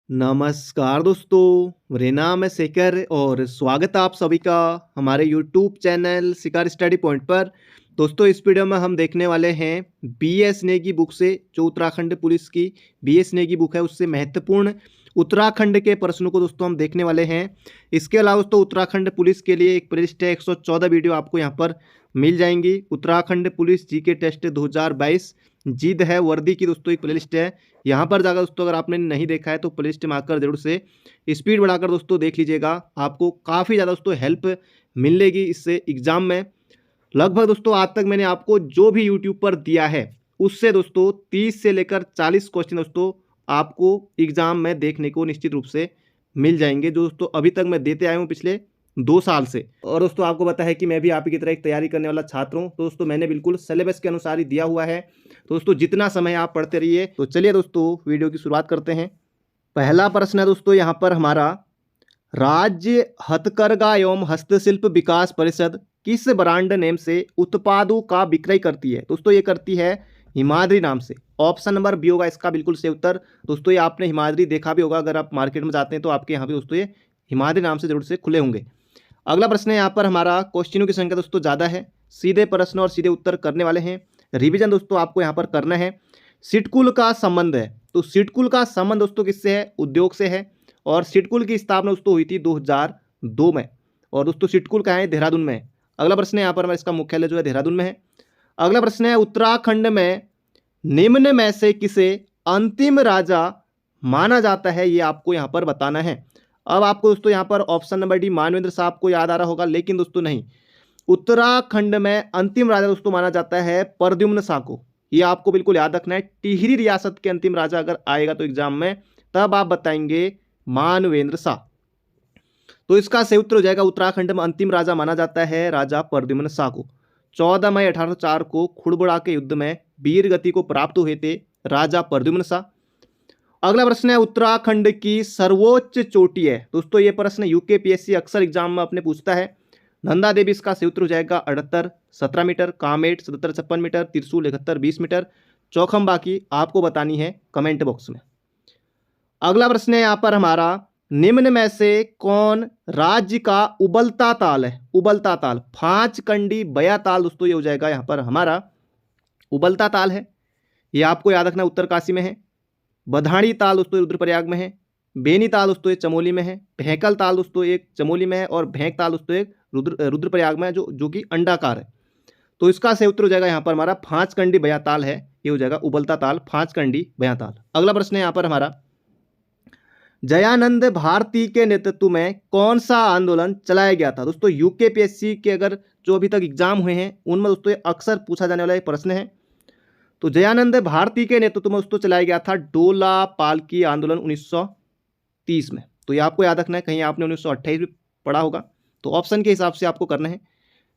नमस्कार दोस्तों, मेरा नाम है शेखर और स्वागत है आप सभी का हमारे यूट्यूब चैनल शिकार स्टडी पॉइंट पर। दोस्तों, इस वीडियो में हम देखने वाले हैं बीएस नेगी बुक से, जो उत्तराखंड पुलिस की बीएस नेगी बुक है, उससे महत्वपूर्ण उत्तराखंड के प्रश्नों को दोस्तों हम देखने वाले हैं। इसके अलावा दोस्तों उत्तराखंड पुलिस के लिए एक प्लेलिस्ट है, 114 वीडियो आपको यहाँ पर मिल जाएंगी। उत्तराखंड पुलिस जीके टेस्ट 2022 जिद है वर्दी की दोस्तों एक प्लेलिस्ट है। यहाँ पर जाकर दोस्तों अगर आपने नहीं देखा है तो प्लेलिस्ट में आकर जरूर से स्पीड बढ़ाकर दोस्तों देख लीजिएगा, आपको काफ़ी ज़्यादा दोस्तों हेल्प मिलेगी इससे एग्जाम में। लगभग दोस्तों आज तक मैंने आपको जो भी यूट्यूब पर दिया है उससे दोस्तों 30 से लेकर 40 क्वेश्चन दोस्तों आपको एग्जाम में देखने को निश्चित रूप से मिल जाएंगे, जो दोस्तों अभी तक मैं देते आया हूँ पिछले 2 साल से। और दोस्तों आपको पता है कि मैं भी आप ही की तरह एक तैयारी करने वाला छात्र हूँ, तो दोस्तों मैंने बिल्कुल सिलेबस के अनुसार ही दिया हुआ है। तो दोस्तों जितना समय आप पढ़ते रहिए। तो चलिए दोस्तों वीडियो की शुरुआत करते हैं। पहला प्रश्न है दोस्तों यहाँ पर हमारा, राज्य हथकरघा एवं हस्तशिल्प विकास परिषद किस ब्रांड नेम से उत्पादों का विक्रय करती है? दोस्तों ये करती है हिमाद्री नाम से। ऑप्शन नंबर बी होगा इसका बिल्कुल सही उत्तर। दोस्तों ये आपने हिमाद्री देखा भी होगा, अगर आप मार्केट में जाते हैं तो आपके यहाँ पे दोस्तों ये हिमाद्री नाम से जरूर से खुले होंगे। अगला प्रश्न है यहाँ पर हमारा, क्वेश्चनों की संख्या दोस्तों ज़्यादा है, सीधे प्रश्न और सीधे उत्तर करने वाले हैं। रिवीजन दोस्तों आपको यहाँ पर करना है। सिडकुल का संबंध है, तो सिडकुल का संबंध दोस्तों किससे है? उद्योग से है। और सिडकुल की स्थापना दोस्तों हुई थी 2002 में। और दोस्तों सिडकुल कहाँ है? देहरादून में है। अगला प्रश्न है यहाँ पर हमारा, इसका मुख्यालय जो है देहरादून में है। अगला प्रश्न है, उत्तराखंड में निम्न में से किसे अंतिम राजा माना जाता है? ये आपको यहाँ पर बताना है। अब आपको दोस्तों यहाँ पर ऑप्शन नंबर डी मानवेंद्र साहब को याद आ रहा होगा, लेकिन दोस्तों नहीं, उत्तराखंड में अंतिम राजा दोस्तों माना जाता है प्रद्युम्न शाह को। ये आपको बिल्कुल याद रखना है। टिहरी रियासत के अंतिम राजा अगर आएगा तो एग्जाम में, तब आप बताएंगे मानवेंद्र शाह। तो इसका सही उत्तर हो जाएगा, उत्तराखंड में अंतिम राजा माना जाता है राजा प्रद्युम्न शाह को। 14 मई 1804 को खुड़बुड़ा के युद्ध में वीर गति को प्राप्त हुए थे राजा प्रद्युम्न शाह। अगला प्रश्न है, उत्तराखंड की सर्वोच्च चोटी है। दोस्तों ये प्रश्न यूकेपीएससी अक्सर एग्जाम में अपने पूछता है। नंदा देवी इसका सही उत्तर हो जाएगा 78 17 मीटर, कामेट 77 56 मीटर, त्रिशूल 71 20 मीटर। चौखम बाकी आपको बतानी है कमेंट बॉक्स में। अगला प्रश्न है यहाँ पर हमारा, निम्न में से कौन राज्य का उबलता ताल है? उबलता ताल, 5 कंडी बया ताल दोस्तों ये हो जाएगा यहाँ पर हमारा उबलता ताल है। ये आपको याद रखना, उत्तरकाशी में है। बधाड़ी ताल दोस्तों रुद्रप्रयाग में है। बेनी ताल दोस्तों एक चमोली में है। भैंकल ताल दोस्तों एक चमोली में है। और भैंक ताल दोस्तों एक रुद्रप्रयाग में है, जो कि अंडाकार है। तो इसका सही उत्तर हो जाएगा यहाँ पर हमारा 5 कंडी बया ताल है, ये हो जाएगा उबलता ताल, 5 कंडी बया ताल। अगला प्रश्न है यहाँ पर हमारा, जयानंद भारती के नेतृत्व में कौन सा आंदोलन चलाया गया था? दोस्तों यूकेपीएससी के अगर जो अभी तक एग्जाम हुए हैं उनमें दोस्तों ये अक्सर पूछा जाने वाला एक प्रश्न है। तो जयानंद भारती के नेतृत्व में दोस्तों चलाया गया था डोला पालकी आंदोलन 1930 में। तो ये आपको याद रखना है, कहीं आपने 1928 भी पढ़ा होगा, तो ऑप्शन के हिसाब से आपको करना है।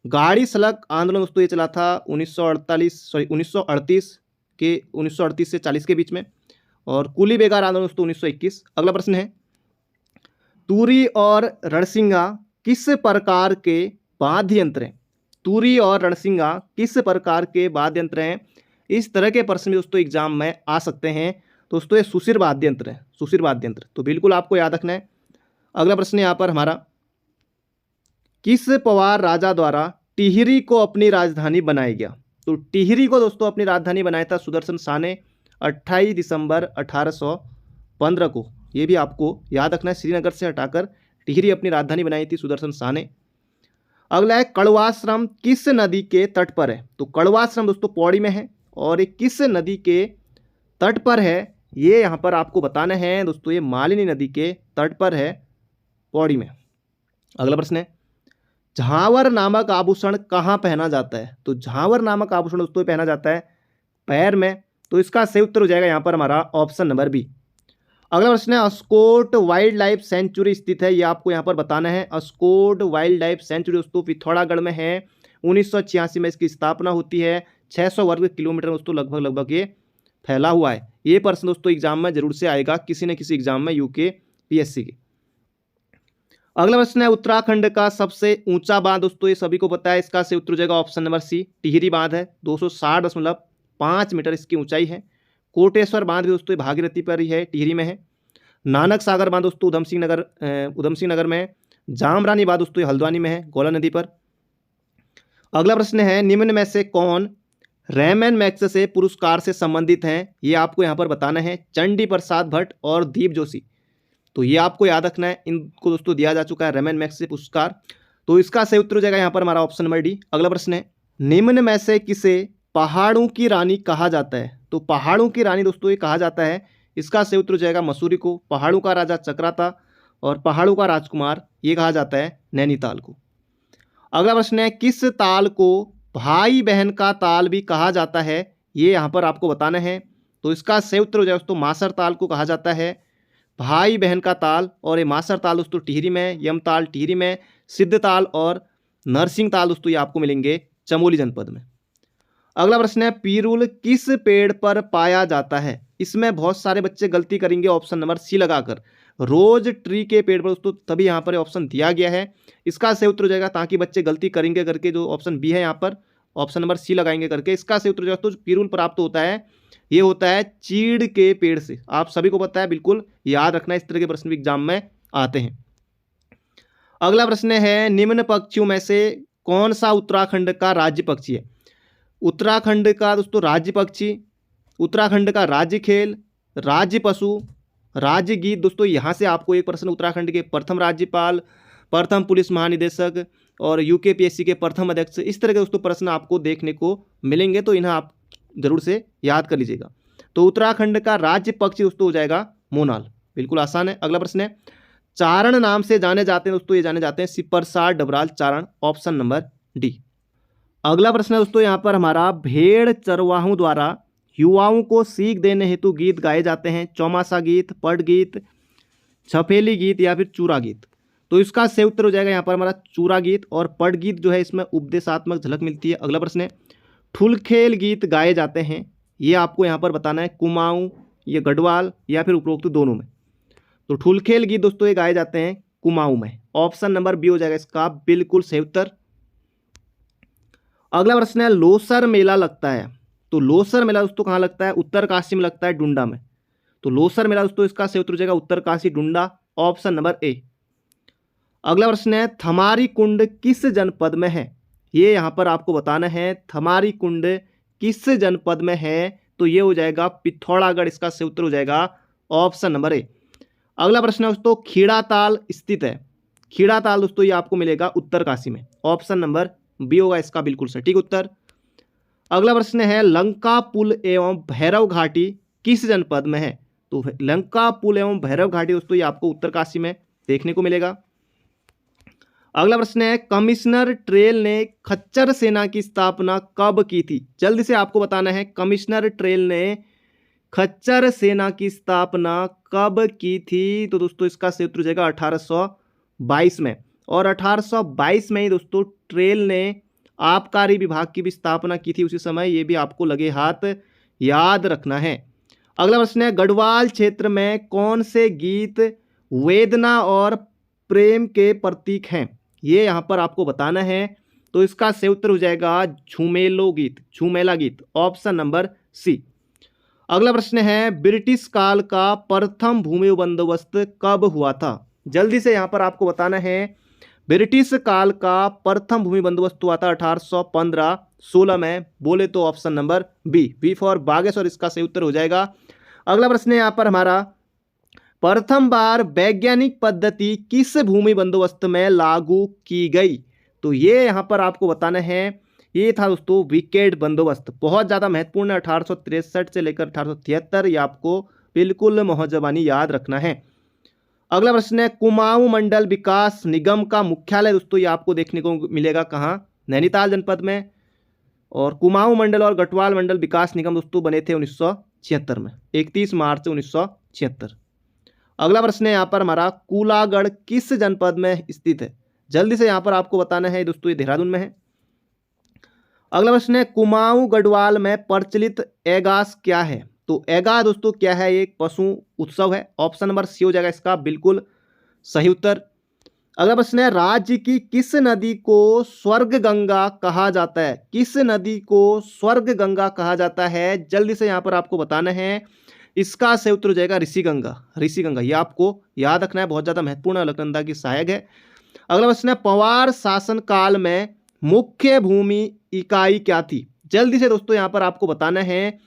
गाड़ी सड़क आंदोलन दोस्तों ये चला था 1938 से 40 के बीच में। और कुली बेगार आंदोलन दोस्तों 1921। अगला प्रश्न है, तुरी और रणसिंगा किस प्रकार के वाद्य यंत्र हैं? तुरी और रणसिंगा किस प्रकार के वाद्य यंत्र हैं? इस तरह के प्रश्न भी दोस्तों एग्जाम में आ सकते हैं। दोस्तों ये सुशिर वाद्य यंत्र है, सुशिर वाद्य यंत्र, तो बिल्कुल आपको याद रखना है। अगला प्रश्न यहाँ पर हमारा, किस पवार राजा द्वारा टिहरी को अपनी राजधानी बनाया गया? तो टिहरी को दोस्तों अपनी राजधानी बनाया था सुदर्शन शाह ने 28 दिसंबर 1815 को। ये भी आपको याद रखना है, श्रीनगर से हटाकर टिहरी अपनी राजधानी बनाई थी सुदर्शन शाह ने। अगला है, कड़वाश्रम किस नदी के तट पर है? तो कड़वाश्रम दोस्तों पौड़ी में है। और ये किस नदी के तट पर है, ये यहाँ पर आपको बताना है दोस्तों। ये मालिनी नदी के तट पर है, पौड़ी में। अगला प्रश्न है, झांवर नामक आभूषण कहाँ पहना जाता है? तो झांवर नामक आभूषण दोस्तों पहना जाता है पैर में। तो इसका सही उत्तर हो जाएगा यहाँ पर हमारा ऑप्शन नंबर बी। अगला प्रश्न है, अस्कोट वाइल्ड लाइफ सेंचुरी स्थित है, ये आपको यहाँ पर बताना है। अस्कोट वाइल्ड लाइफ सेंचुरी दोस्तों पिथौरागढ़ में है। 1986 में इसकी स्थापना होती है। 600 वर्ग किलोमीटर दोस्तों लगभग ये फैला हुआ है। ये प्रश्न दोस्तों एग्जाम में जरूर से आएगा, किसी न किसी एग्जाम में यूकेपीएससी के। अगला प्रश्न है, उत्तराखंड का सबसे ऊंचा बांध दोस्तों ये सभी को पता है, इसका सही उत्तर हो जाएगा ऑप्शन नंबर सी, टिहरी बांध है। 260.5 मीटर इसकी ऊंचाई है। कोटेश्वर बांध भी दोस्तों भागीरथी पर ही है, टिहरी में है। नानक सागर बांध दोस्तों उधम सिंह नगर में है। जामरानी बांध दोस्तों ये हल्द्वानी में है, गोला नदी पर। अगला प्रश्न है, निम्न में से कौन रेमन मैक्स से पुरस्कार से संबंधित हैं? ये आपको यहाँ पर बताना है। चंडी प्रसाद भट्ट और दीप जोशी, तो ये आपको याद रखना है, इनको दोस्तों दिया जा चुका है रेमन मैक्स से पुरस्कार। तो इसका सही उत्तर हो जाएगा यहाँ पर हमारा ऑप्शन नंबर डी। अगला प्रश्न है, निम्न में से किसे पहाड़ों की रानी कहा जाता है? तो पहाड़ों की रानी दोस्तों ये कहा जाता है, इसका सही उत्तर हो जाएगा मसूरी को। पहाड़ों का राजा चक्राता और पहाड़ों का राजकुमार ये कहा जाता है नैनीताल को। अगला प्रश्न है, किस ताल को भाई बहन का ताल भी कहा जाता है? ये यहाँ पर आपको बताना है। तो इसका सही उत्तर हो जाएगा दोस्तों मासर ताल को कहा जाता है भाई बहन का ताल। और ये मासर ताल दोस्तों टिहरी में, यमताल टिहरी में, सिद्ध ताल और नरसिंह ताल दोस्तों ये आपको मिलेंगे चमोली जनपद में। अगला प्रश्न है, पीरुल किस पेड़ पर पाया जाता है? इसमें बहुत सारे बच्चे गलती करेंगे ऑप्शन नंबर सी लगाकर, रोज ट्री के पेड़ पर दोस्तों, तभी यहाँ पर ऑप्शन दिया गया है। इसका सही उत्तर हो जाएगा, ताकि बच्चे गलती करेंगे करके जो ऑप्शन बी है यहाँ पर ऑप्शन नंबर सी लगाएंगे करके, इसका सही उत्तर हो जाएगा। तो पीरुल प्राप्त होता है, ये होता है चीड़ के पेड़ से। आप सभी को पता है, बिल्कुल याद रखना, इस तरह के प्रश्न भी एग्जाम में आते हैं। अगला प्रश्न है, निम्न पक्षियों में से कौन सा उत्तराखंड का राज्य पक्षी है? उत्तराखंड का दोस्तों राज्य पक्षी, उत्तराखंड का राज्य खेल, राज्य पशु, राज्य गीत। दोस्तों यहाँ से आपको एक प्रश्न उत्तराखंड के प्रथम राज्यपाल, प्रथम पुलिस महानिदेशक और यूकेपीएससी के प्रथम अध्यक्ष, इस तरह के दोस्तों प्रश्न आपको देखने को मिलेंगे, तो इन्हें आप जरूर से याद कर लीजिएगा। तो उत्तराखंड का राज्य पक्षी दोस्तों हो जाएगा मोनाल, बिल्कुल आसान है। अगला प्रश्न है, चारण नाम से जाने जाते हैं दोस्तों, ये जाने जाते हैं सिपरसार डबराल चारण, ऑप्शन नंबर डी। अगला प्रश्न है दोस्तों यहाँ पर हमारा, भेड़ चरवाहों द्वारा युवाओं को सीख देने हेतु गीत गाए जाते हैं, चौमासा गीत, पट गीत, छफेली गीत या फिर चूरा गीत। तो इसका सही उत्तर हो जाएगा यहाँ पर हमारा चूरा गीत, और पट गीत जो है इसमें उपदेशात्मक झलक मिलती है। अगला प्रश्न है, ठुलखेल गीत गाए जाते हैं, ये आपको यहाँ पर बताना है कुमाऊं, ये गढ़वाल या फिर उपरोक्त दोनों में। तो ठुलखेल गीत दोस्तों ये गाए जाते हैं कुमाऊं में, ऑप्शन नंबर बी हो जाएगा इसका बिल्कुल सही उत्तर। अगला प्रश्न है, लोसर मेला लगता है, तो लोसर मेला दोस्तों कहाँ लगता है? उत्तरकाशी में लगता है, डुंडा में। तो लोसर मेला दोस्तों इसका सही उत्तर हो जाएगा उत्तरकाशी डुंडा, ऑप्शन नंबर ए। अगला प्रश्न है, थमारी कुंड किस जनपद में है? ये यहाँ पर आपको बताना है, थमारी कुंड किस जनपद में है? तो ये हो जाएगा पिथौरागढ़, इसका सही उत्तर हो जाएगा ऑप्शन नंबर ए। अगला प्रश्न है दोस्तों, खीड़ा ताल स्थित है, खीड़ा ताल दोस्तों ये आपको मिलेगा उत्तरकाशी में, ऑप्शन नंबर बी होगा इसका बिल्कुल सटीक उत्तर। अगला प्रश्न है, लंका पुल एवं भैरव घाटी किस जनपद में है? तो लंका पुल एवं भैरव घाटी दोस्तों ये आपको उत्तरकाशी में देखने को मिलेगा। अगला प्रश्न है, कमिश्नर ट्रेल ने खच्चर सेना की स्थापना कब की थी? जल्दी से आपको बताना है, कमिश्नर ट्रेल ने खच्चर सेना की स्थापना कब की थी? तो दोस्तों इसका सही उत्तर हो जाएगा 1822 में, और 1822 में ही दोस्तों ट्रेल ने आबकारी विभाग की भी स्थापना की थी उसी समय, ये भी आपको लगे हाथ याद रखना है। अगला प्रश्न है, गढ़वाल क्षेत्र में कौन से गीत वेदना और प्रेम के प्रतीक हैं? ये यहाँ पर आपको बताना है। तो इसका सही उत्तर हो जाएगा झूमेलो गीत, झूमेला गीत, ऑप्शन नंबर सी। अगला प्रश्न है, ब्रिटिश काल का प्रथम भूमि बंदोबस्त कब हुआ था? जल्दी से यहाँ पर आपको बताना है, ब्रिटिश काल का प्रथम भूमि बंदोबस्त हुआ था 1815-16 में, बोले तो option number B for Bageshwar, इसका सही उत्तर हो जाएगा। अगला प्रश्न है यहाँ पर हमारा, प्रथम बार वैज्ञानिक पद्धति किस भूमि बंदोबस्त में लागू की गई? तो ये यहाँ पर आपको बताना है, ये था दोस्तों विकेट बंदोबस्त, बहुत ज़्यादा महत्वपूर्ण है, 1863 से लेकर 1873, ये आपको बिल्कुल मोहजबानी याद रखना है। अगला प्रश्न है, कुमाऊं मंडल विकास निगम का मुख्यालय दोस्तों ये आपको देखने को मिलेगा कहाँ? नैनीताल जनपद में। और कुमाऊं मंडल और गढ़वाल मंडल विकास निगम दोस्तों बने थे 1976 में, 31 मार्च 1976। अगला प्रश्न है यहाँ पर हमारा, कूलागढ़ किस जनपद में स्थित है? जल्दी से यहाँ पर आपको बताना है दोस्तों, ये देहरादून में है। अगला प्रश्न है, कुमाऊं गढ़वाल में प्रचलित एगास क्या है? तो एगा दोस्तों क्या है? एक पशु उत्सव है, ऑप्शन नंबर सी हो जाएगा इसका बिल्कुल सही उत्तर। अगला प्रश्न है, राज्य की किस नदी को स्वर्ग गंगा कहा जाता है? किस नदी को स्वर्ग गंगा कहा जाता है? जल्दी से यहाँ पर आपको बताना है, इसका सही उत्तर हो जाएगा ऋषिगंगा। ऋषिगंगा ये आपको याद रखना है, बहुत ज्यादा महत्वपूर्ण अलकनंदा की सहायक है। अगला प्रश्न है पवार शासन काल में मुख्य भूमि इकाई क्या थी? जल्दी से दोस्तों यहाँ पर आपको बताना है,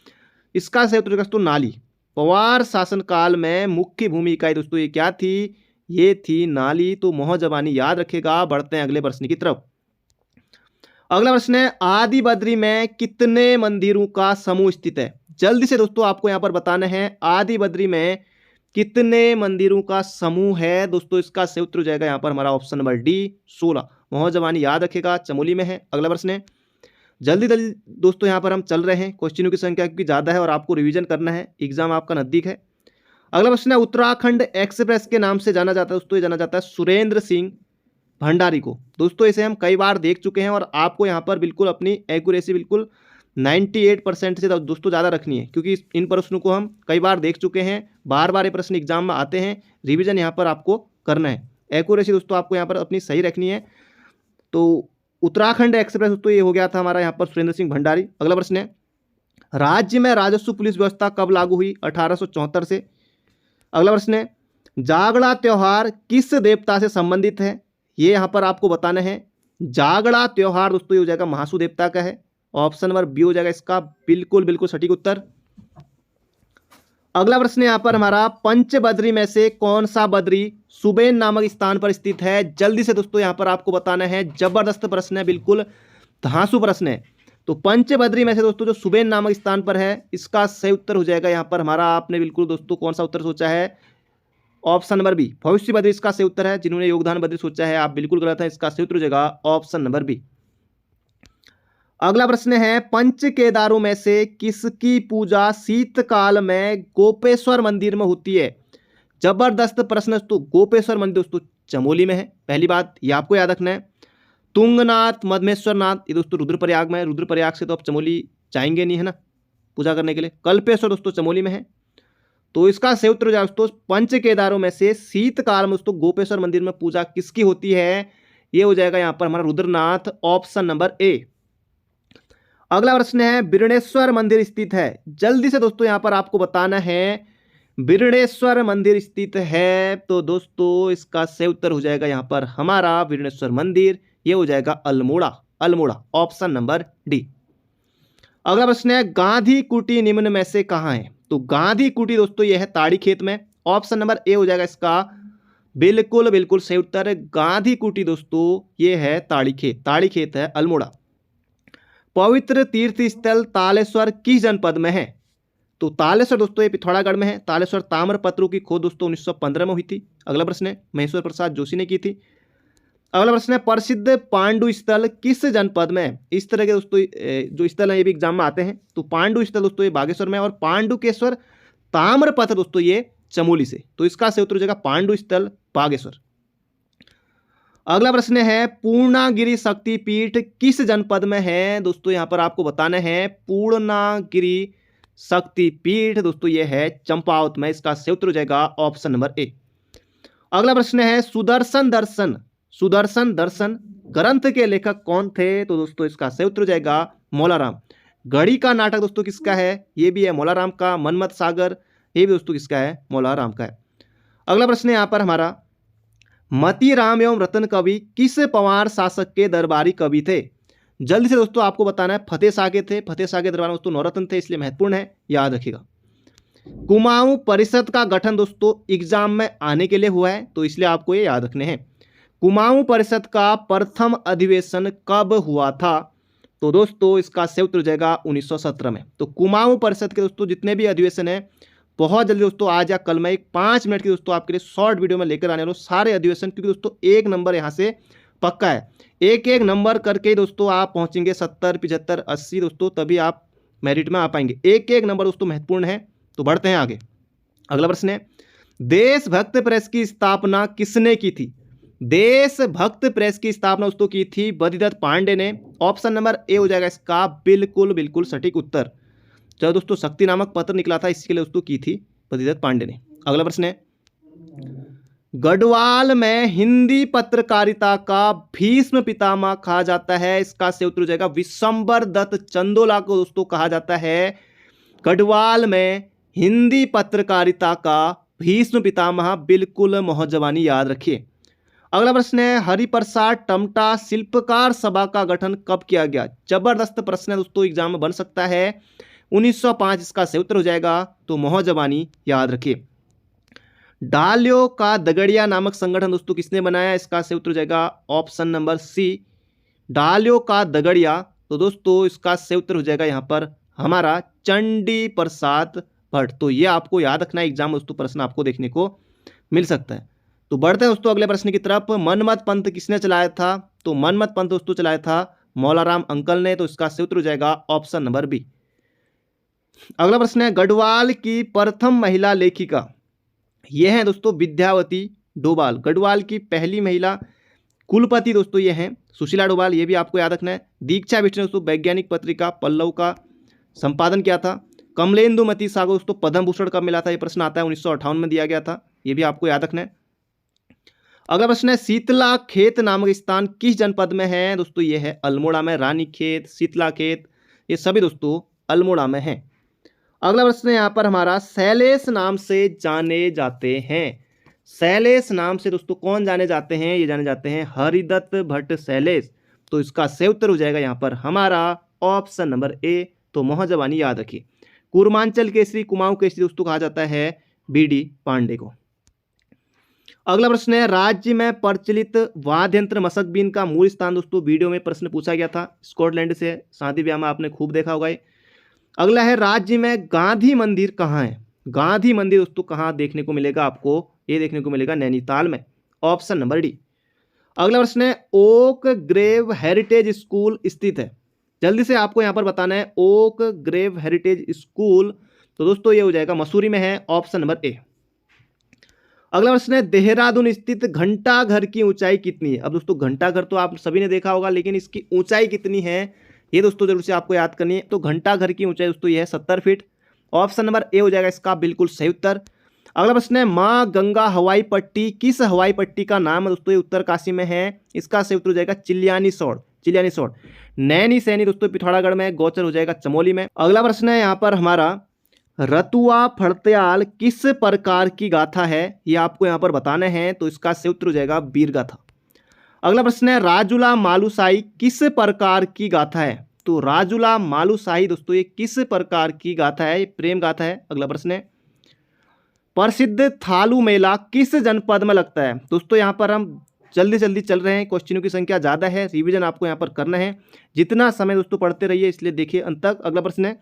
इसका सही उत्तर दोस्तों नाली। पवार शासन काल में मुख्य भूमि इकाई दोस्तों ये क्या थी? ये थी नाली। तो मोहजबानी याद रखेगा। बढ़ते हैं अगले प्रश्न की तरफ। अगला प्रश्न है आदि बद्री में कितने मंदिरों का समूह स्थित है? जल्दी से दोस्तों आपको यहाँ पर बताना है आदि बद्री में कितने मंदिरों का समूह है? दोस्तों इसका सही उत्तर हो जाएगा यहाँ पर हमारा ऑप्शन नंबर डी 16। मोहजबानी याद रखेगा, चमोली में है। अगला प्रश्न है जल्दी जल्दी दोस्तों यहाँ पर हम चल रहे हैं, क्वेश्चनों की संख्या क्योंकि ज़्यादा है और आपको रिवीजन करना है, एग्जाम आपका नज़दीक है। अगला प्रश्न है उत्तराखंड एक्सप्रेस के नाम से जाना जाता है दोस्तों, ये जाना जाता है सुरेंद्र सिंह भंडारी को। दोस्तों इसे हम कई बार देख चुके हैं और आपको यहाँ पर बिल्कुल अपनी एक्यूरेसी बिल्कुल 98% से दोस्तों ज़्यादा रखनी है, क्योंकि इन प्रश्नों को हम कई बार देख चुके हैं, बार बार ये प्रश्न एग्जाम में आते हैं। रिवीजन यहाँ पर आपको करना है, एक्यूरेसी दोस्तों आपको यहाँ पर अपनी सही रखनी है। तो उत्तराखंड एक्सप्रेस दोस्तों ये हो गया था हमारा यहाँ पर सुरेंद्र सिंह भंडारी। अगला प्रश्न है राज्य में राजस्व पुलिस व्यवस्था कब लागू हुई? 1874 से। अगला प्रश्न है जागड़ा त्योहार किस देवता से संबंधित है? ये यहाँ पर आपको बताना है। जागड़ा त्योहार दोस्तों ये हो जाएगा महासू देवता का है। ऑप्शन नंबर बी हो जाएगा इसका बिल्कुल बिल्कुल सटीक उत्तर। अगला प्रश्न यहाँ पर हमारा पंचबद्री में से कौन सा बद्री सुबेन नामक स्थान पर स्थित है? जल्दी से दोस्तों यहाँ पर आपको बताना है, जबरदस्त प्रश्न है, बिल्कुल धांसू प्रश्न है। तो पंचबद्री में से दोस्तों जो सुबेन नामक स्थान पर है, इसका सही उत्तर हो जाएगा यहाँ पर हमारा, आपने बिल्कुल दोस्तों कौन सा उत्तर सोचा है? ऑप्शन नंबर बी भविष्य बद्री इसका सही उत्तर है। जिन्होंने योगदान बद्री सोचा है आप बिल्कुल गलत है, इसका सही उत्तर हो जाएगा ऑप्शन नंबर बी। अगला प्रश्न है पंच केदारों में से किसकी पूजा शीतकाल में गोपेश्वर मंदिर में होती है? जबरदस्त प्रश्न। तो गोपेश्वर मंदिर दोस्तों चमोली में है, पहली बात ये आपको याद रखना है। तुंगनाथ मधमेश्वरनाथ ये दोस्तों रुद्रप्रयाग में है। रुद्रप्रयाग से तो आप चमोली जाएंगे नहीं है ना पूजा करने के लिए। कल्पेश्वर दोस्तों चमोली में है। तो इसका सही उत्तर हो जाएगा दोस्तों पंच केदारों में से शीतकाल में दोस्तों गोपेश्वर मंदिर में पूजा किसकी होती है? ये हो जाएगा यहाँ पर हमारा रुद्रनाथ, ऑप्शन नंबर ए। अगला प्रश्न है बिरणेश्वर मंदिर स्थित है? जल्दी से दोस्तों यहाँ पर आपको बताना है बिरणेश्वर मंदिर स्थित है। तो दोस्तों इसका सही उत्तर हो जाएगा यहाँ पर हमारा बिरणेश्वर मंदिर, ये हो जाएगा Almora. Almora option number D. अगला प्रश्न है गांधी कुटी निम्न में से कहाँ है? तो गांधी कुटी दोस्तों ये है ताड़ी खेत में। ऑप्शन नंबर ए हो जाएगा इसका बिल्कुल बिल्कुल सही उत्तर। गांधी कुटी दोस्तों ये है ताड़ी खेत, ताड़ी खेत है अल्मोड़ा। पवित्र तीर्थ स्थल तालेश्वर किस जनपद में है? तो तालेश्वर दोस्तों ये पिथौरागढ़ में है। तालेश्वर ताम्रपत्रों की खोज दोस्तों 1915 में हुई थी। अगला प्रश्न है महेश्वर प्रसाद जोशी ने की थी। अगला प्रश्न है प्रसिद्ध पांडु स्थल किस जनपद में है? इस तरह के दोस्तों जो स्थल है ये भी एग्जाम में आते हैं। तो पांडु स्थल दोस्तों ये बागेश्वर में है और पांडुकेश्वर ताम्रपत्र दोस्तों ये चमोली से। तो इसका सही उत्तर हो जाएगा पांडु स्थल बागेश्वर। अगला प्रश्न है पूर्णागिरि शक्तिपीठ किस जनपद में है? दोस्तों यहां पर आपको बताना है पूर्णागिरि शक्तिपीठ दोस्तों ये है चंपावत में। इसका सही उत्तर हो जाएगा ऑप्शन नंबर ए। अगला प्रश्न है सुदर्शन दर्शन, सुदर्शन दर्शन ग्रंथ के लेखक कौन थे? तो दोस्तों इसका सही उत्तर हो जाएगा मौलाराम। घड़ी का नाटक दोस्तों किसका है? ये भी है मौलाराम का। मनमत सागर ये भी दोस्तों किसका है? मौलाराम का है। अगला प्रश्न है यहाँ पर हमारा मतीराम एवं रतन कवि किस पवार शासक के दरबारी कवि थे? जल्दी से दोस्तों आपको बताना है फतेह शाह के थे। फतेह शाह के दरबार में दोस्तों नौरत्न थे, इसलिए महत्वपूर्ण है, याद रखिएगा। कुमाऊं परिषद का गठन दोस्तों एग्जाम में आने के लिए हुआ है, तो इसलिए आपको ये याद रखने हैं। कुमाऊं परिषद का प्रथम अधिवेशन कब हुआ था? तो दोस्तों इसका सही उत्तर हो जाएगा 1917 में। तो कुमाऊं परिषद के दोस्तों जितने भी अधिवेशन है बहुत जल्दी दोस्तों आज या कल मैं एक 5 मिनट की दोस्तों आपके लिए शॉर्ट वीडियो में लेकर आने वाला हूं सारे अधिवेशन, क्योंकि दोस्तों एक नंबर यहां से पक्का है। एक एक नंबर करके दोस्तों आप पहुंचेंगे 70, 75, 80 दोस्तों, तभी आप मेरिट में आ पाएंगे। एक एक नंबर दोस्तों महत्वपूर्ण है। तो बढ़ते हैं आगे। अगला प्रश्न है देशभक्त प्रेस की स्थापना किसने की थी? देशभक्त प्रेस की स्थापना दोस्तों की थी बद्रीदत्त पांडे ने। ऑप्शन नंबर ए हो जाएगा इसका बिल्कुल बिल्कुल सटीक उत्तर। जब दोस्तों शक्ति नामक पत्र निकला था इसके लिए दोस्तों की थी बद्रीदत्त पांडे ने। अगला प्रश्न है गढ़वाल में हिंदी पत्रकारिता का भीष्म पितामह कहा जाता है। इसका सही उत्तर हो जाएगा विशंबर दत्त चंदोला को दोस्तों कहा जाता है। गढ़वाल में हिंदी पत्रकारिता का भीष्म पितामह, बिल्कुल मोहजबानी याद रखिए। अगला प्रश्न है, हरिप्रसाद टमटा शिल्पकार सभा का गठन कब किया गया? जबरदस्त प्रश्न है दोस्तों, एग्जाम में बन सकता है। 1905 इसका सही उत्तर हो जाएगा, तो मोहजबानी याद रखिए। डालियों का दगड़िया नामक संगठन दोस्तों किसने बनाया? इसका सही उत्तर हो जाएगा ऑप्शन नंबर सी, डालियों का दगड़िया। तो दोस्तों इसका सही उत्तर हो जाएगा यहाँ पर हमारा चंडी प्रसाद भट्ट। तो ये आपको याद रखना है, एग्जाम में दोस्तों प्रश्न आपको देखने को मिल सकता है। तो बढ़ते हैं दोस्तों अगले प्रश्न की तरफ। मनमत पंथ किसने चलाया था? तो मनमत पंथ दोस्तों चलाया था मौलाराम अंकल ने। तो इसका सही उत्तर हो जाएगा ऑप्शन नंबर बी। अगला प्रश्न है, गढ़वाल की प्रथम महिला लेखिका, यह है दोस्तों विद्यावती डोभाल। गढ़वाल की पहली महिला कुलपति दोस्तों ये हैं सुशीला डोभाल, ये भी आपको याद रखना है। दीक्षा बिष्ट ने दोस्तों वैज्ञानिक पत्रिका पल्लव का संपादन किया था। कमलेंदुमती सागर दोस्तों पद्म भूषण कब मिला था? ये प्रश्न आता है 1958 में दिया गया था, ये भी आपको याद रखना है। अगला प्रश्न है, शीतला खेत नामक स्थान किस जनपद में है? दोस्तों ये है अल्मोड़ा में। रानी खेत, शीतला खेत, ये सभी दोस्तों अल्मोड़ा में है। अगला प्रश्न है यहाँ पर हमारा, शैलेश नाम से जाने जाते हैं। शैलेश नाम से दोस्तों कौन जाने जाते हैं? ये जाने जाते हैं हरिदत्त भट्ट शैलेश। तो इसका सही उत्तर हो जाएगा यहाँ पर हमारा ऑप्शन नंबर ए, तो मोहजबानी याद रखिए। कूर्मांचल केसरी, कुमाऊं केसरी दोस्तों कहा जाता है बी.डी. पांडे को। अगला प्रश्न है, राज्य में प्रचलित वाद्य यंत्र मशकबीन का मूल स्थान दोस्तों वीडियो में प्रश्न पूछा गया था, स्कॉटलैंड से। शादी ब्याह में आपने खूब देखा होगा। अगला है, राज्य में गांधी मंदिर कहाँ है? गांधी मंदिर दोस्तों कहाँ देखने को मिलेगा आपको? ये देखने को मिलेगा नैनीताल में, ऑप्शन नंबर डी। अगला प्रश्न है, ओक ग्रेव हेरिटेज स्कूल स्थित है। जल्दी से आपको यहाँ पर बताना है, ओक ग्रेव हेरिटेज स्कूल, तो दोस्तों ये हो जाएगा मसूरी में है, ऑप्शन नंबर ए। अगला प्रश्न है, देहरादून स्थित घंटा घर की ऊंचाई कितनी है? अब दोस्तों घंटा घर तो आप सभी ने देखा होगा, लेकिन इसकी ऊंचाई कितनी है ये दोस्तों जरूर से आपको याद करनी है। तो घंटा घर की ऊंचाई दोस्तों ये है 70 फीट, ऑप्शन नंबर ए हो जाएगा इसका बिल्कुल सही उत्तर। अगला प्रश्न है, माँ गंगा हवाई पट्टी किस हवाई पट्टी का नाम है? दोस्तों ये उत्तरकाशी में है, इसका सही उत्तर हो जाएगा चिलियानी सौड़। चिलियानी सौड़। नैनी सैनी दोस्तों पिथौरागढ़ में, गोचर हो जाएगा चमोली में। अगला प्रश्न है यहाँ पर हमारा, रतुआ फड़त्याल किस प्रकार की गाथा है? ये आपको यहाँ पर बताने हैं, तो इसका सही उत्तर हो जाएगा वीर गाथा। अगला प्रश्न है, राजुला मालूशाही किस प्रकार की गाथा है? तो राजुला मालूशाही दोस्तों ये किस प्रकार की गाथा है? ये प्रेम गाथा है। अगला प्रश्न है, प्रसिद्ध थालू मेला किस जनपद में लगता है? दोस्तों यहाँ पर हम जल्दी जल्दी चल रहे हैं, क्वेश्चनों की संख्या ज़्यादा है, रिवीजन आपको यहाँ पर करना है। जितना समय दोस्तों पढ़ते रहिए, इसलिए देखिए अंत तक। अगला प्रश्न है,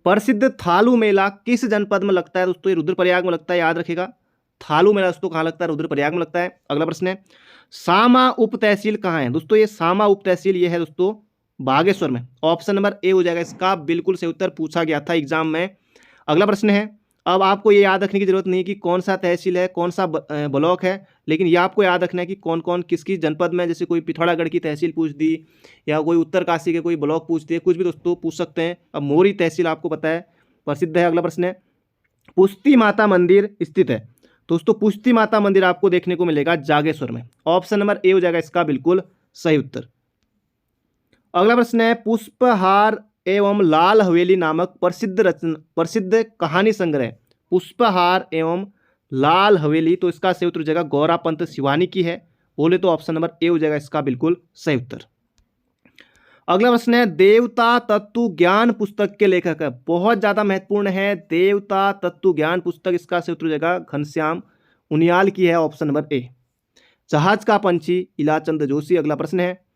प्रसिद्ध थालू मेला किस जनपद में लगता है? दोस्तों ये रुद्रप्रयाग में लगता है, याद रखिएगा। थालू मेला दोस्तों कहाँ लगता है? रुद्रप्रयाग में लगता है। अगला प्रश्न है, सामा उप तहसील कहाँ है? दोस्तों ये सामा उप तहसील ये है दोस्तों बागेश्वर में, ऑप्शन नंबर ए हो जाएगा इसका बिल्कुल सही उत्तर, पूछा गया था एग्जाम में। अगला प्रश्न है, अब आपको ये याद रखने की जरूरत नहीं कि कौन सा तहसील है, कौन सा ब्लॉक है, लेकिन ये आपको याद रखना है कि कौन कौन किसकी जनपद में। जैसे कोई पिथौरागढ़ की तहसील पूछ दी, या कोई उत्तरकाशी के कोई ब्लॉक पूछ दिए, कुछ भी दोस्तों पूछ सकते हैं। अब मोरी तहसील आपको पता है प्रसिद्ध है। अगला प्रश्न है, पुष्टि माता मंदिर स्थित है। दोस्तों पुष्टि माता मंदिर आपको देखने को मिलेगा जागेश्वर में, ऑप्शन नंबर ए हो जाएगा इसका बिल्कुल सही उत्तर। अगला प्रश्न है, पुष्पहार एवं लाल हवेली नामक प्रसिद्ध कहानी संग्रह, पुष्पहार एवं लाल हवेली, तो इसका सही उत्तर हो जाएगा गौरापंत शिवानी की है। बोले तो ऑप्शन नंबर ए हो जाएगा इसका बिल्कुल सही उत्तर। अगला प्रश्न है, देवता तत्व ज्ञान पुस्तक के लेखक है। बहुत ज्यादा महत्वपूर्ण है, देवता तत्व ज्ञान पुस्तक, इसका सही उत्तर हो जाएगा घनश्याम उनियाल की है, ऑप्शन नंबर ए। जहाज का पंछी इलाचंद जोशी। अगला प्रश्न है,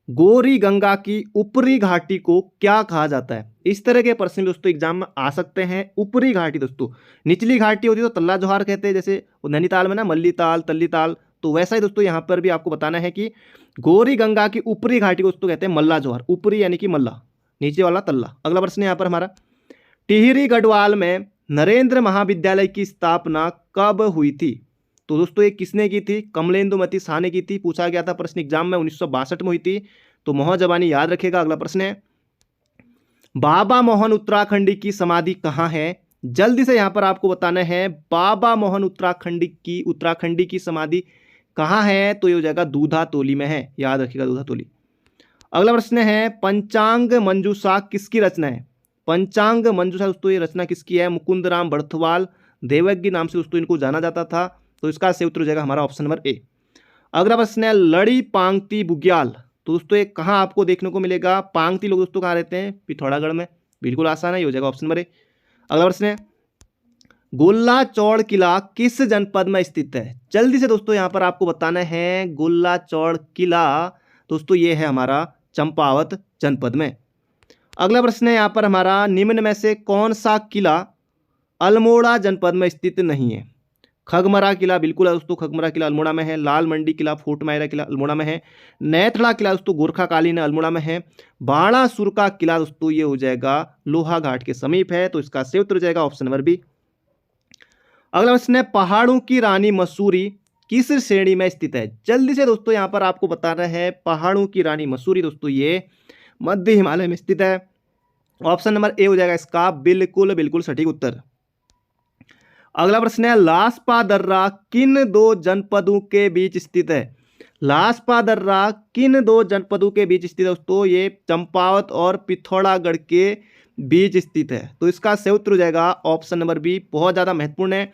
गौरी गंगा की ऊपरी घाटी को क्या कहा जाता है? इस तरह के प्रश्न दोस्तों एग्जाम में आ सकते हैं। ऊपरी घाटी दोस्तों, निचली घाटी होती है तो तल्ला जोहार कहते हैं, जैसे नैनीताल में ना मल्ली ताल तल्ली ताल, तो वैसा ही दोस्तों यहाँ पर भी आपको बताना है कि गौरी गंगा की ऊपरी घाटी को दोस्तों कहते हैं मल्ला जोहार। ऊपरी यानी कि मल्ला, नीचे वाला तल्ला। अगला प्रश्न है यहाँ पर हमारा, टिहरी गढ़वाल में नरेंद्र महाविद्यालय की स्थापना कब हुई थी? तो दोस्तों ये किसने की थी? कमलेंदुमती शाह ने की थी, पूछा गया था प्रश्न एग्जाम में, 1962 में हुई थी, तो मोहजबानी याद रखेगा। अगला प्रश्न है, बाबा मोहन उत्तराखंडी की समाधि कहाँ है? जल्दी से यहाँ पर आपको बताना है, बाबा मोहन उत्तराखंडी की समाधि कहाँ है? तो ये हो जाएगा दूधा तोली में है, याद रखिएगा दूधा तोली। अगला प्रश्न है, पंचांग मंजूषा किसकी रचना है? पंचांग मंजूषा दोस्तों ये रचना किसकी है? मुकुंद राम बड़थवाल देवज्ञ नाम से दोस्तों इनको जाना जाता था। तो इसका सही उत्तर हो जाएगा हमारा ऑप्शन नंबर ए। अगला प्रश्न है लड़ी पांगती बुग्याल। तो दोस्तों ये कहाँ आपको देखने को मिलेगा? पांगती लोग दोस्तों कहाँ रहते हैं? पिथौरागढ़ में। बिल्कुल आसान है, ये हो जाएगा ऑप्शन नंबर ए। अगला प्रश्न है गोला चौड़ किला किस जनपद में स्थित है? जल्दी से दोस्तों यहाँ पर आपको बताना है। गोला चौड़ किला दोस्तों ये है हमारा चंपावत जनपद में। अगला प्रश्न है यहाँ पर हमारा निम्न में से कौन सा किला अल्मोड़ा जनपद में स्थित नहीं है? खगमरा किला बिल्कुल है दोस्तों, खगमरा किला अल्मोड़ा में है। लाल मंडी किला, फोर्ट मायरा किला अल्मोड़ा में है। नैथड़ा किला दोस्तों गोरखाकालीन अल्मोड़ा में है। बाणासुर का किला दोस्तों ये हो जाएगा लोहा घाट के समीप है। तो इसका सही उत्तर हो जाएगा ऑप्शन नंबर बी। अगला प्रश्न है पहाड़ों की रानी मसूरी किस श्रेणी में स्थित है? जल्दी से दोस्तों यहाँ पर आपको बताना है। पहाड़ों की रानी मसूरी दोस्तों ये मध्य हिमालय में स्थित है। ऑप्शन नंबर ए हो जाएगा इसका बिल्कुल बिल्कुल सटीक उत्तर। अगला प्रश्न है लासपा दर्रा किन दो जनपदों के बीच स्थित है? लासपा दर्रा किन दो जनपदों के बीच स्थित है दोस्तों? ये चंपावत और पिथौरागढ़ के बीच स्थित है। तो इसका सही उत्तर हो जाएगा ऑप्शन नंबर बी। बहुत ज़्यादा महत्वपूर्ण है।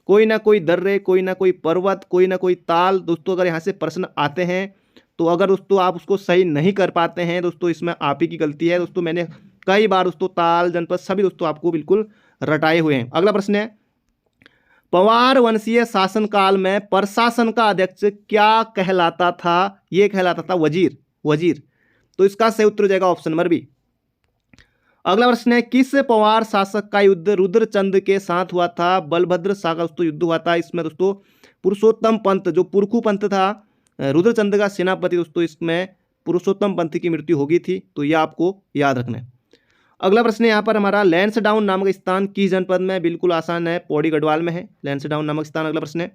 कोई ना कोई दर्रे, कोई ना कोई पर्वत, कोई ना कोई ताल दोस्तों अगर यहाँ से प्रश्न आते हैं तो अगर दोस्तों आप उसको सही नहीं कर पाते हैं दोस्तों इसमें आप ही की गलती है दोस्तों। मैंने कई बार दोस्तों ताल जनपद सभी दोस्तों आपको बिल्कुल रटाए हुए हैं। अगला प्रश्न है पवार वंशीय शासनकाल में प्रशासन का अध्यक्ष क्या कहलाता था? यह कहलाता था वजीर। वजीर। तो इसका सही उत्तर हो जाएगा ऑप्शन नंबर बी। अगला प्रश्न है किस पवार शासक का युद्ध रुद्रचंद के साथ हुआ था? बलभद्र शाह का दोस्तों युद्ध हुआ था। इसमें दोस्तों पुरुषोत्तम पंत जो पुरखू पंत था रुद्रचंद का सेनापति दोस्तों, इसमें पुरुषोत्तम पंत की मृत्यु हो गई थी। तो यह आपको याद रखना है। अगला प्रश्न यहाँ पर हमारा लैंसडाउन नामक स्थान किस जनपद में? बिल्कुल आसान है, पौड़ी गढ़वाल में है लैंसडाउन नामक स्थान। अगला प्रश्न है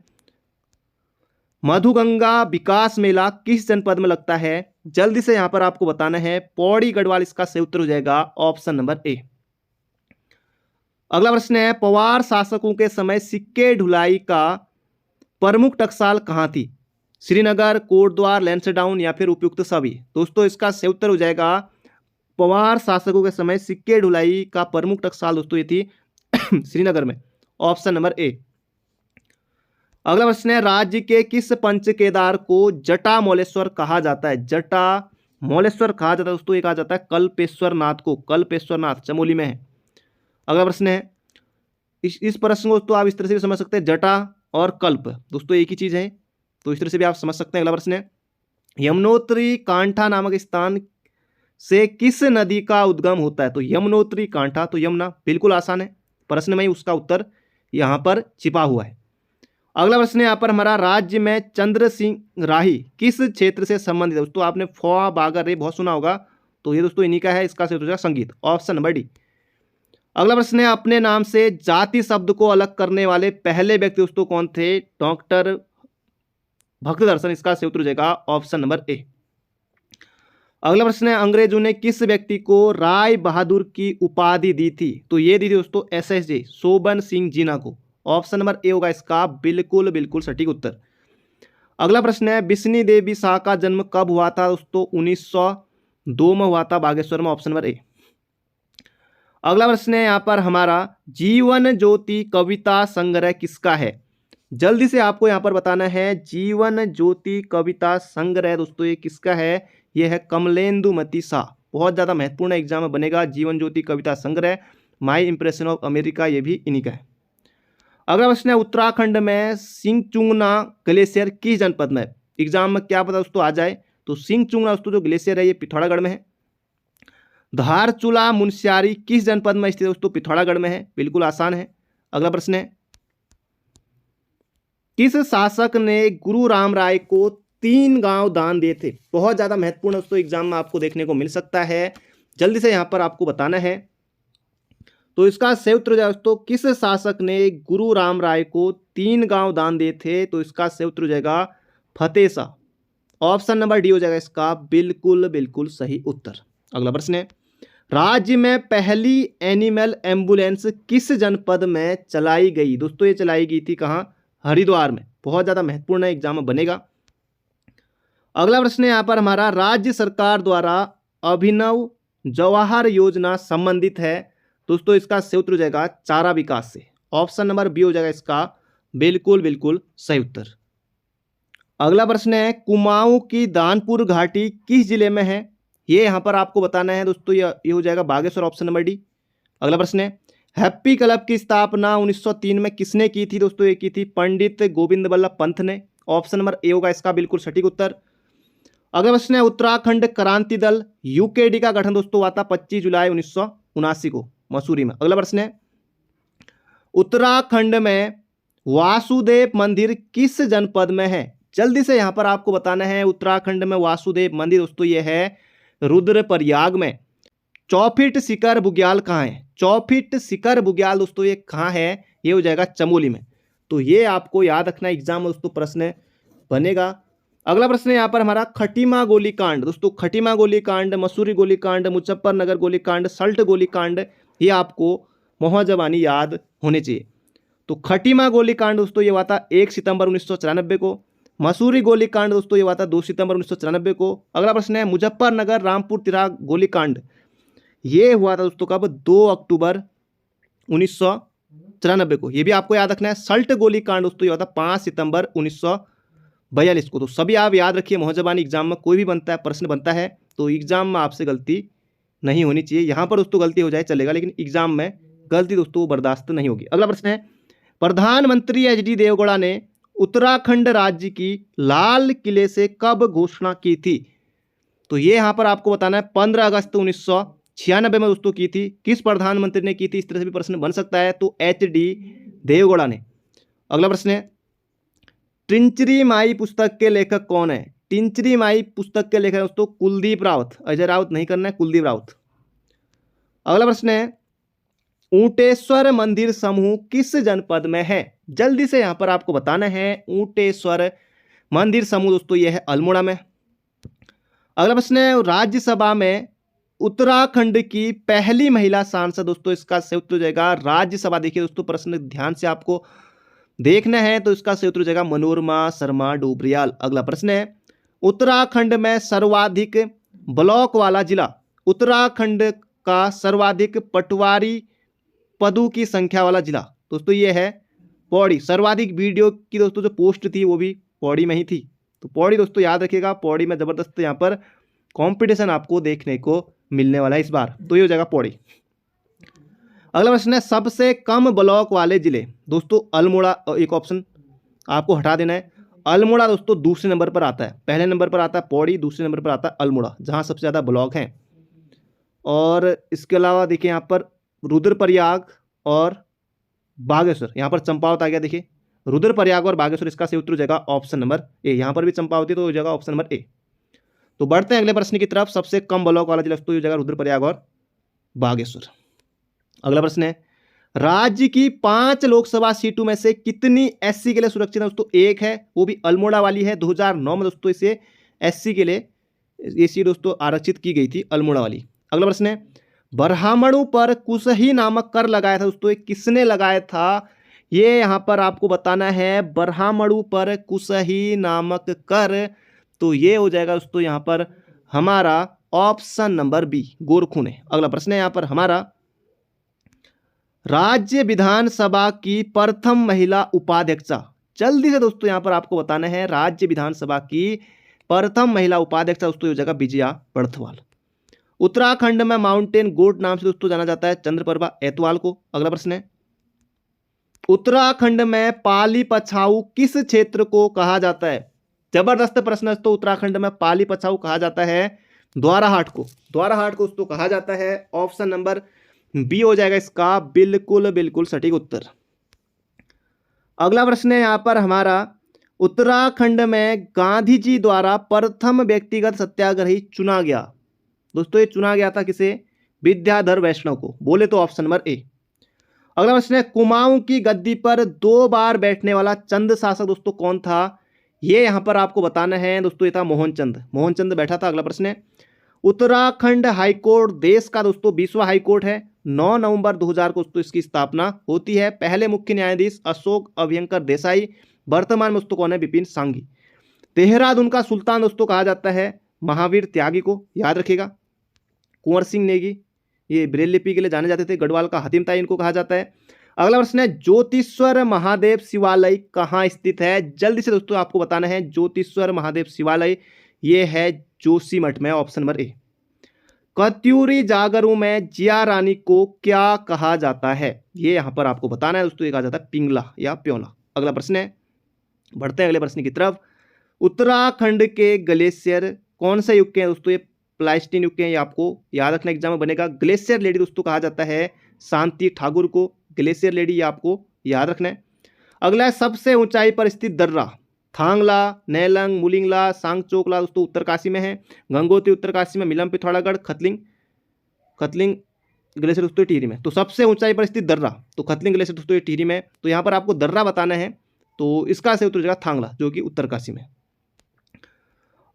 मधुगंगा विकास मेला किस जनपद में लगता है? जल्दी से यहां पर आपको बताना है। पौड़ी गढ़वाल इसका सही उत्तर हो जाएगा ऑप्शन नंबर ए। अगला प्रश्न है पवार शासकों के समय सिक्के ढुलाई का प्रमुख टकसाल कहां थी? श्रीनगर, कोटद्वार, लैंसडाउन या फिर उपयुक्त सभी? दोस्तों इसका सही उत्तर हो जाएगा पवार शासकों के समय सिक्के ढुलाई का प्रमुख टकसाल दोस्तों ये थी श्रीनगर में। Option number A. अगला प्रश्न है राज्य के किस पंच केदार को जटा मोलेश्वर कहा जाता है? जटा मोलेश्वर कहा जाता है दोस्तों, ये कहा जाता है कल्पेश्वर नाथ को। कल्पेश्वर नाथ चमोली में है। अगला प्रश्न है इस प्रश्न को दोस्तों आप इस तरह से भी समझ सकते हैं, जटा और कल्प दोस्तों एक ही चीज है, तो इस तरह से भी आप समझ सकते हैं। अगला प्रश्न है यमुनोत्री कांठा नामक स्थान से किस नदी का उद्गम होता है? तो यमुनोत्री कांठा, तो यमुना बिल्कुल आसान है, प्रश्न में ही उसका उत्तर यहां पर छिपा हुआ है। अगला प्रश्न है यहाँ पर हमारा राज्य में चंद्र सिंह राही किस क्षेत्र से संबंधित है? दोस्तों आपने फौआ बागा रे बहुत सुना होगा, तो ये दोस्तों इन्हीं का है। इसका सही उत्तर संगीत, ऑप्शन नंबर डी। अगला प्रश्न है अपने नाम से जाति शब्द को अलग करने वाले पहले व्यक्ति दोस्तों कौन थे? डॉक्टर भक्तदर्शन। इसका सही उत्तर हो जाएगा ऑप्शन नंबर ए। अगला प्रश्न है अंग्रेजों ने किस व्यक्ति को राय बहादुर की उपाधि दी थी? तो ये दी थी दोस्तों SSJ शोभन सिंह जीना को। ऑप्शन नंबर ए होगा इसका बिल्कुल बिल्कुल सटीक उत्तर। अगला प्रश्न है बिस्नी देवी शाह का जन्म कब हुआ था? दोस्तों 1902 में हुआ था बागेश्वर में। Option number A. अगला प्रश्न है यहाँ पर हमारा जीवन ज्योति कविता संग्रह किसका है? जल्दी से आपको यहाँ पर बताना है। जीवन ज्योति कविता संग्रह दोस्तों ये किसका है? ये है कमलेंदुमती शाह। बहुत ज़्यादा महत्वपूर्ण एग्जाम में बनेगा जीवन ज्योति कविता संग्रह। माई इंप्रेशन ऑफ अमेरिका ये भी इन्हीं का है। अगला प्रश्न है उत्तराखंड में सिंगचुंगना ग्लेशियर किस जनपद में? एग्जाम में क्या पता दोस्तों आ जाए, तो सिंगचुंगना दोस्तों जो ग्लेशियर है ये पिथौरागढ़ में है। धारचूला मुनस्यारी किस जनपद में स्थित है? दोस्तों पिथौरागढ़ में है, बिल्कुल आसान है। अगला प्रश्न है किस शासक ने गुरु राम राय को 3 गांव दान दिए थे? बहुत ज्यादा महत्वपूर्ण दोस्तों एग्जाम में आपको देखने को मिल सकता है। जल्दी से यहां पर आपको बताना है। तो इसका सही उत्तर हो जाएगा दोस्तों किस शासक ने गुरु राम राय को 3 गांव दान दिए थे? तो इसका सही उत्तर हो जाएगा फतेह शाह। ऑप्शन नंबर डी हो जाएगा इसका बिल्कुल बिल्कुल सही उत्तर। अगला प्रश्न है राज्य में पहली एनिमल एम्बुलेंस किस जनपद में चलाई गई? दोस्तों ये चलाई गई थी कहाँ? हरिद्वार में। बहुत ज्यादा महत्वपूर्ण एग्जाम में बनेगा। अगला प्रश्न है यहाँ पर हमारा राज्य सरकार द्वारा अभिनव जवाहर योजना संबंधित है दोस्तों इसका सही उत्तर हो जाएगा चारा विकास से। ऑप्शन नंबर बी हो जाएगा इसका बिल्कुल बिल्कुल सही उत्तर। अगला प्रश्न है कुमाऊं की दानपुर घाटी किस जिले में है? ये यहाँ पर आपको बताना है दोस्तों, ये हो जाएगा बागेश्वर, ऑप्शन नंबर डी। अगला प्रश्न है हैप्पी क्लब की स्थापना 1903 में किसने की थी? दोस्तों ये की थी पंडित गोविंद बल्लभ पंत ने। ऑप्शन नंबर ए होगा इसका बिल्कुल सटीक उत्तर। अगला प्रश्न है उत्तराखंड क्रांति दल यूकेडी का गठन दोस्तों हुआ था 25 जुलाई 1979 को मसूरी में। अगला प्रश्न है उत्तराखंड में वासुदेव मंदिर किस जनपद में है? जल्दी से यहां पर आपको बताना है उत्तराखंड में वासुदेव मंदिर दोस्तों ये है रुद्रप्रयाग में। चौफिट शिखर बुग्याल कहाँ है? चौफिट शिखर बुग्याल दोस्तों ये कहाँ है? ये हो जाएगा चमोली में। तो ये आपको याद रखना, एग्जाम में दोस्तों प्रश्न बनेगा। अगला प्रश्न है यहाँ पर हमारा खटीमा गोलीकांड दोस्तों, खटीमा गोलीकांड, मसूरी गोलीकांड, मुजफ्फरनगर गोलीकांड, सल्ट गोलीकांड, ये आपको मोहजबानी याद होने चाहिए। तो खटीमा गोलीकांड दोस्तों ये हुआ था 1 सितंबर 1994 को। मसूरी गोलीकांड दोस्तों ये हुआ था 2 सितंबर 1994 को। अगला प्रश्न है मुजफ्फरनगर रामपुर तिराग गोलीकांड, ये हुआ था दोस्तों कब? 2 अक्टूबर 1994 को। ये भी आपको याद रखना है। सल्ट गोलीकांड दोस्तों ये हुआ था 5 सितंबर 1942 को। तो सभी आप याद रखिए, मोहजबानी एग्जाम में कोई भी बनता है, प्रश्न बनता है तो एग्जाम में आपसे गलती नहीं होनी चाहिए। यहाँ पर दोस्तों गलती हो जाए चलेगा, लेकिन एग्जाम में गलती दोस्तों बर्दाश्त नहीं होगी। अगला प्रश्न है प्रधानमंत्री एच.डी. देवगौड़ा ने उत्तराखंड राज्य की लाल किले से कब घोषणा की थी? तो ये यहाँ पर आपको बताना है 15 अगस्त 1996 में दोस्तों की थी। किस प्रधानमंत्री ने की थी? इस तरह से भी प्रश्न बन सकता है, तो एच.डी. देवगौड़ा ने। अगला प्रश्न है टिंचरी माई पुस्तक के लेखक कौन है? टिंचरी माई पुस्तक के लेखक दोस्तों कुलदीप रावत, अजय रावत नहीं करना है, कुलदीप रावत। अगला प्रश्न है ऊंटेश्वर मंदिर समूह किस जनपद में है? जल्दी से यहां पर आपको बताना है ऊंटेश्वर मंदिर समूह दोस्तों यह है अल्मोड़ा में। अगला प्रश्न है राज्यसभा में उत्तराखंड की पहली महिला सांसद दोस्तों, इसका सही उत्तर हो जाएगा राज्यसभा। देखिए दोस्तों प्रश्न ध्यान से आपको देखना है, तो इसका सही उत्तर हो जाएगा मनोरमा शर्मा डोबरियाल। अगला प्रश्न है उत्तराखंड में सर्वाधिक ब्लॉक वाला जिला, उत्तराखंड का सर्वाधिक पटवारी पदों की संख्या वाला जिला दोस्तों ये है पौड़ी। सर्वाधिक वीडियो की दोस्तों जो पोस्ट थी वो भी पौड़ी में ही थी, तो पौड़ी दोस्तों याद रखिएगा। पौड़ी में जबरदस्त यहाँ पर कंपटीशन आपको देखने को मिलने वाला है इस बार, तो ये हो जाएगा पौड़ी। अगला प्रश्न है सबसे कम ब्लॉक वाले जिले दोस्तों अल्मोड़ा, एक ऑप्शन आपको हटा देना है। अल्मोड़ा दोस्तों दूसरे नंबर पर आता है, पहले नंबर पर आता है पौड़ी, दूसरे नंबर पर आता है अल्मोड़ा, जहां सबसे ज़्यादा ब्लॉक हैं। और इसके अलावा देखिए यहाँ पर रुद्रप्रयाग और बागेश्वर, यहाँ पर चंपावत आ गया। देखिए रुद्रप्रयाग और बागेश्वर, इसका सही उत्तर हो जाएगा ऑप्शन नंबर ए। यहाँ पर भी चंपावती, तो हो जाएगा ऑप्शन नंबर ए। तो बढ़ते हैं अगले प्रश्न की तरफ। सबसे कम ब्लॉक वाला जिला तो हो जाएगा रुद्रप्रयाग और बागेश्वर। अगला प्रश्न है राज्य की 5 लोकसभा सीटों में से कितनी एससी के लिए सुरक्षित है दोस्तों? एक है, वो भी अल्मोड़ा वाली है। 2009 में दोस्तों इसे एससी के लिए ये सीट दोस्तों आरक्षित की गई थी, अल्मोड़ा वाली। अगला प्रश्न है ब्राह्मणों पर कुशही नामक कर लगाया था दोस्तों, ये किसने लगाया था? ये यहाँ पर आपको बताना है ब्राह्मणों पर कुशही नामक कर, तो ये हो जाएगा दोस्तों यहाँ पर हमारा ऑप्शन नंबर बी, गोरखू ने। अगला प्रश्न है यहाँ पर हमारा राज्य विधानसभा की प्रथम महिला उपाध्यक्षा, जल्दी से दोस्तों यहां पर आपको बताना है राज्य विधानसभा की प्रथम महिला उपाध्यक्षा दोस्तों हो जाएगा विजया बड़थवाल। उत्तराखंड में माउंटेन गोट नाम से दोस्तों जाना जाता है चंद्रप्रभा एतवाल को। अगला प्रश्न है उत्तराखंड में पाली पछाऊ किस क्षेत्र को कहा जाता है? जबरदस्त प्रश्न है। तो उत्तराखंड में पाली पछाऊ कहा जाता है द्वाराहाट को, द्वाराहाट को दोस्तों कहा जाता है। ऑप्शन नंबर बी हो जाएगा इसका बिल्कुल बिल्कुल सटीक उत्तर। अगला प्रश्न है यहां पर हमारा उत्तराखंड में गांधी जी द्वारा प्रथम व्यक्तिगत सत्याग्रही चुना गया दोस्तों, ये चुना गया था किसे? विद्याधर वैष्णव को। बोले तो ऑप्शन नंबर ए। अगला प्रश्न है कुमाऊं की गद्दी पर 2 बार बैठने वाला चंद शासक दोस्तों कौन था? ये यहां पर आपको बताना है दोस्तों, ये था मोहनचंद, मोहनचंद बैठा था। अगला प्रश्न है उत्तराखंड हाईकोर्ट देश का दोस्तों 20वां हाईकोर्ट है। 9 नवंबर 2000 को दोस्तों इसकी स्थापना होती है। पहले मुख्य न्यायाधीश अशोक अभयंकर देसाई, वर्तमान में दोस्तों कौन है? विपिन सांघी। देहरादून का सुल्तान दोस्तों कहा जाता है महावीर त्यागी को, याद रखिएगा। कुंवर सिंह नेगी, ये ब्रेल लिपि के लिए जाने जाते थे। गढ़वाल का हातिम ताई इनको कहा जाता है। अगला प्रश्न है, ज्योतिश्वर महादेव शिवालय कहाँ स्थित है? जल्दी से दोस्तों आपको बताना है। ज्योतिश्वर महादेव शिवालय ये है जोशीमठ में, ऑप्शन नंबर ए। कत्यूरी जागरू में जिया रानी को क्या कहा जाता है? ये यहाँ पर आपको बताना है दोस्तों। ये कहा जाता है पिंगला या प्योला। अगला प्रश्न है, बढ़ते हैं अगले प्रश्न की तरफ। उत्तराखंड के ग्लेशियर कौन से युग के हैं दोस्तों? ये प्लास्टीन युग के हैं। ये आपको याद रखना, एग्जाम में बनेगा। ग्लेशियर लेडी दोस्तों कहा जाता है शांति ठाकुर को। ग्लेशियर लेडी ये आपको याद रखना है। अगला है, सबसे ऊंचाई पर स्थित दर्रा? थांगला, नेलंग, मुलिंगला, सांगचोकला दोस्तों उत्तरकाशी में है। गंगोत्री उत्तरकाशी में, मिलम पिथौरागढ़, खतलिंग ग्लेशियर दोस्तों टिहरी में। तो सबसे ऊंचाई पर स्थित दर्रा, तो खतलिंग ग्लेशियर दोस्तों ये टिहरी में। तो यहाँ पर आपको दर्रा बताना है, तो इसका सही उत्तर हो जाएगा थांगला, जो कि उत्तरकाशी में।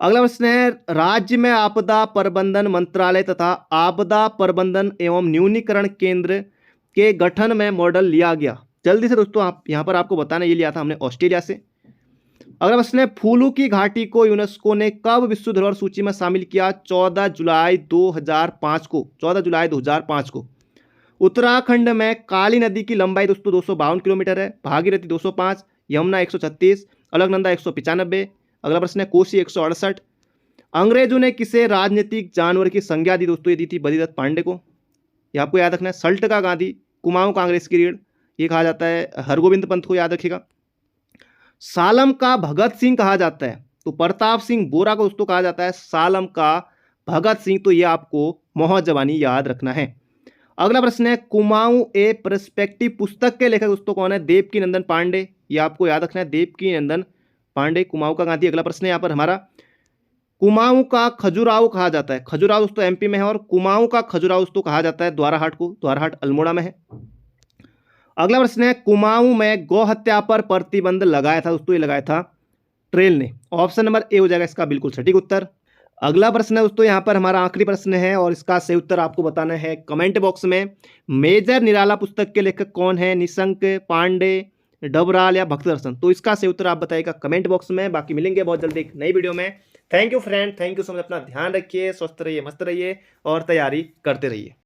अगला प्रश्न है, राज्य में आपदा प्रबंधन मंत्रालय तथा आपदा प्रबंधन एवं न्यूनीकरण केंद्र के गठन में मॉडल लिया गया? जल्दी से दोस्तों आप यहाँ पर आपको बताना, ये लिया था हमने ऑस्ट्रेलिया से। अगला प्रश्न है, फूलू की घाटी को यूनेस्को ने कब विश्व धरोहर सूची में शामिल किया? 14 जुलाई 2005 को। 14 जुलाई 2005 को। उत्तराखंड में काली नदी की लंबाई दोस्तों 252 किलोमीटर है। भागीरथी 205, यमुना 136, अलकनंदा 195। अगला प्रश्न है, कोसी 168। अंग्रेजों ने किसे राजनीतिक जानवर की संज्ञा दी दोस्तों? ये दी थी बद्रीदत्त पांडे को। ये आपको याद रखना है। सल्ट का गांधी, कुमाऊं कांग्रेस की रीढ़, ये कहा जाता है हरगोविंद पंत को, याद रखिएगा। सालम का भगत सिंह कहा जाता है, तो प्रताप सिंह बोरा को दोस्तों कहा जाता है सालम का भगत सिंह। तो ये आपको मोहर जवानी याद रखना है। अगला प्रश्न है, कुमाऊं ए पर्सपेक्टिव पुस्तक के लेखक दोस्तों कौन है? देवकी नंदन पांडे, ये आपको याद रखना है। देवकी नंदन पांडे, कुमाऊं का गांधी। अगला प्रश्न है यहाँ पर हमारा, कुमाऊं का खजुराहो कहा जाता है? खजुराहो दोस्तों एमपी में है, और कुमाऊं का खजुराहो दोस्तों कहा जाता है द्वाराहाट को। द्वाराहाट अल्मोड़ा में है। अगला प्रश्न है, कुमाऊं में गौ हत्या पर प्रतिबंध लगाया था दोस्तों? ये लगाया था ट्रेल ने। ऑप्शन नंबर ए हो जाएगा इसका बिल्कुल सटीक उत्तर। अगला प्रश्न है दोस्तों यहाँ पर हमारा आखिरी प्रश्न है, और इसका सही उत्तर आपको बताना है कमेंट बॉक्स में। मेजर निराला पुस्तक के लेखक कौन है? निशंक, पांडे, डबराल या भक्त दर्शन? तो इसका सही उत्तर आप बताइएगा कमेंट बॉक्स में। बाकी मिलेंगे बहुत जल्दी एक नई वीडियो में। Thank you friend, thank you so much. अपना ध्यान रखिए, स्वस्थ रहिए, मस्त रहिए और तैयारी करते रहिए।